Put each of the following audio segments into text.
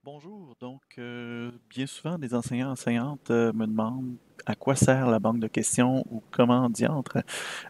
Bonjour. Bien souvent, des enseignants-enseignantes me demandent à quoi sert la banque de questions ou comment diantre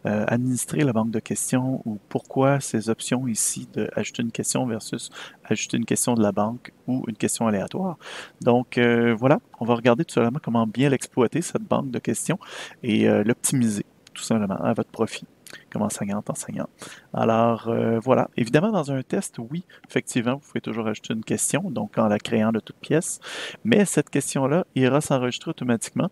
administrer la banque de questions ou pourquoi ces options ici de ajouter une question versus ajouter une question de la banque ou une question aléatoire. Voilà, on va regarder tout simplement comment bien l'exploiter, cette banque de questions, et l'optimiser tout simplement à votre profit comme enseignante, enseignant. Voilà, évidemment, dans un test, oui, effectivement, vous pouvez toujours ajouter une question, donc en la créant de toute pièce, mais cette question-là ira s'enregistrer automatiquement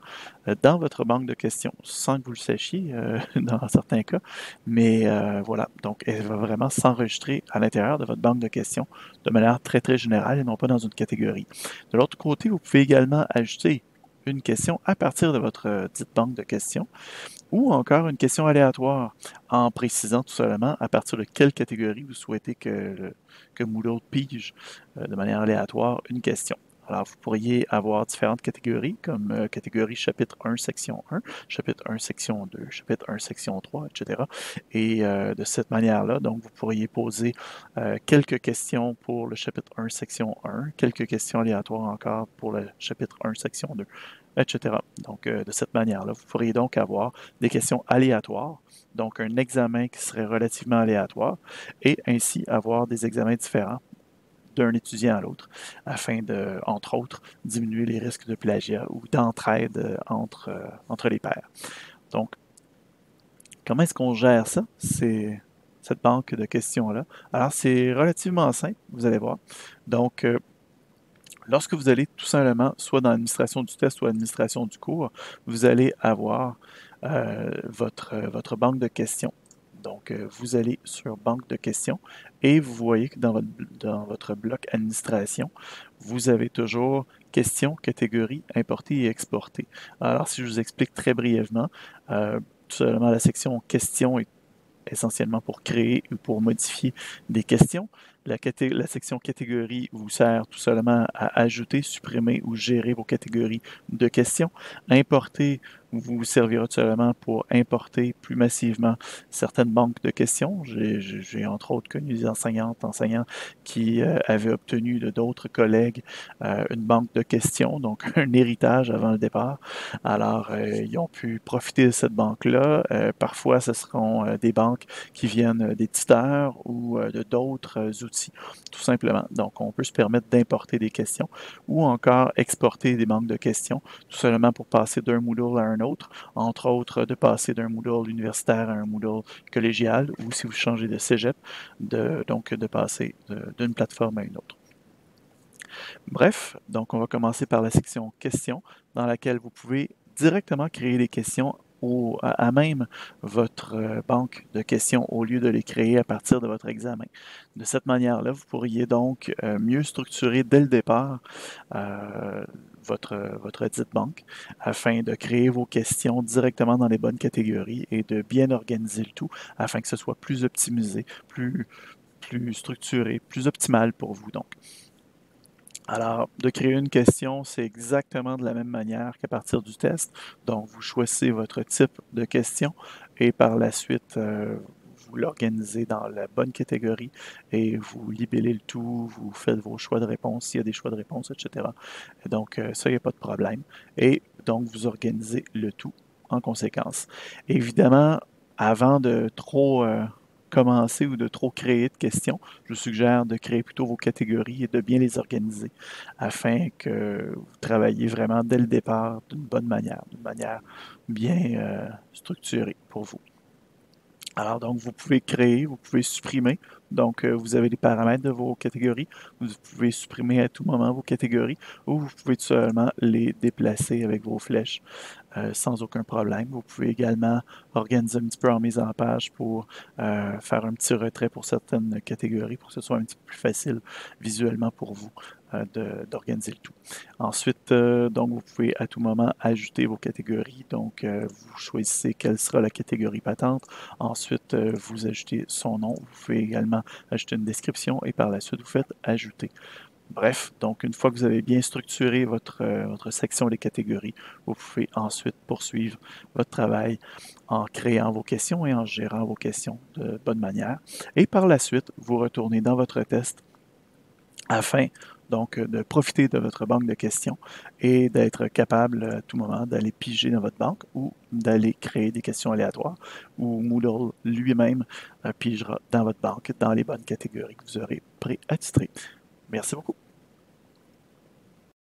dans votre banque de questions, sans que vous le sachiez dans certains cas, mais voilà, donc elle va vraiment s'enregistrer à l'intérieur de votre banque de questions de manière très très générale et non pas dans une catégorie. De l'autre côté, vous pouvez également ajouter une question à partir de votre dite banque de questions ou encore une question aléatoire en précisant tout simplement à partir de quelle catégorie vous souhaitez que Moodle pige de manière aléatoire une question. Alors, vous pourriez avoir différentes catégories, comme catégorie chapitre 1, section 1, chapitre 1, section 2, chapitre 1, section 3, etc. Et de cette manière-là, donc, vous pourriez poser quelques questions pour le chapitre 1, section 1, quelques questions aléatoires encore pour le chapitre 1, section 2, etc. Donc, de cette manière-là, vous pourriez donc avoir des questions aléatoires, donc un examen qui serait relativement aléatoire, et ainsi avoir des examens différents d'un étudiant à l'autre, afin de, entre autres, diminuer les risques de plagiat ou d'entraide entre les pairs. Donc, comment est-ce qu'on gère ça? C'est cette banque de questions-là. Alors, c'est relativement simple, vous allez voir. Donc, lorsque vous allez tout simplement, soit dans l'administration du test ou l'administration du cours, vous allez avoir votre banque de questions. Donc, vous allez sur banque de questions et vous voyez que dans votre bloc administration, vous avez toujours questions, catégories, importer et exporter. Alors, si je vous explique très brièvement, tout simplement la section questions est essentiellement pour créer ou pour modifier des questions. La section catégorie vous sert tout simplement à ajouter, supprimer ou gérer vos catégories de questions. Importer vous servira tout simplement pour importer plus massivement certaines banques de questions. J'ai entre autres connu des enseignantes, enseignants qui avaient obtenu de d'autres collègues une banque de questions, donc un héritage avant le départ. Alors, ils ont pu profiter de cette banque-là. Parfois, ce seront des banques qui viennent des tuteurs ou de d'autres outils, tout simplement. Donc, on peut se permettre d'importer des questions ou encore exporter des banques de questions, tout simplement pour passer d'un Moodle à un autre, entre autres de passer d'un Moodle universitaire à un Moodle collégial, ou si vous changez de cégep, de passer d'une plateforme à une autre. Bref, donc on va commencer par la section questions, dans laquelle vous pouvez directement créer des questions à même votre banque de questions au lieu de les créer à partir de votre examen. De cette manière-là, vous pourriez donc mieux structurer dès le départ euh, votre dite banque afin de créer vos questions directement dans les bonnes catégories et de bien organiser le tout afin que ce soit plus optimisé, plus structuré, plus optimal pour vous donc. Alors, de créer une question, c'est exactement de la même manière qu'à partir du test. Donc, vous choisissez votre type de question et par la suite, vous l'organisez dans la bonne catégorie et vous libellez le tout, vous faites vos choix de réponse s'il y a des choix de réponse, etc. Et donc, ça, il n'y a pas de problème. Et donc, vous organisez le tout en conséquence. Évidemment, avant de trop commencer ou de trop créer de questions, je vous suggère de créer plutôt vos catégories et de bien les organiser afin que vous travailliez vraiment dès le départ d'une manière bien structurée pour vous. Alors, donc, vous pouvez créer, vous pouvez supprimer. Donc, vous avez les paramètres de vos catégories. Vous pouvez supprimer à tout moment vos catégories ou vous pouvez tout simplement les déplacer avec vos flèches sans aucun problème. Vous pouvez également organiser un petit peu en mise en page pour faire un petit retrait pour certaines catégories pour que ce soit un petit peu plus facile visuellement pour vous d'organiser le tout. Ensuite, donc, vous pouvez à tout moment ajouter vos catégories. Donc, vous choisissez quelle sera la catégorie patente. Ensuite, vous ajoutez son nom. Vous pouvez également ajouter une description et par la suite, vous faites ajouter. Bref, donc une fois que vous avez bien structuré votre section des catégories, vous pouvez ensuite poursuivre votre travail en créant vos questions et en gérant vos questions de bonne manière. Et par la suite, vous retournez dans votre test afin Donc, de profiter de votre banque de questions et d'être capable à tout moment d'aller piger dans votre banque ou d'aller créer des questions aléatoires où Moodle lui-même pigera dans votre banque dans les bonnes catégories que vous aurez préattitrées. Merci beaucoup.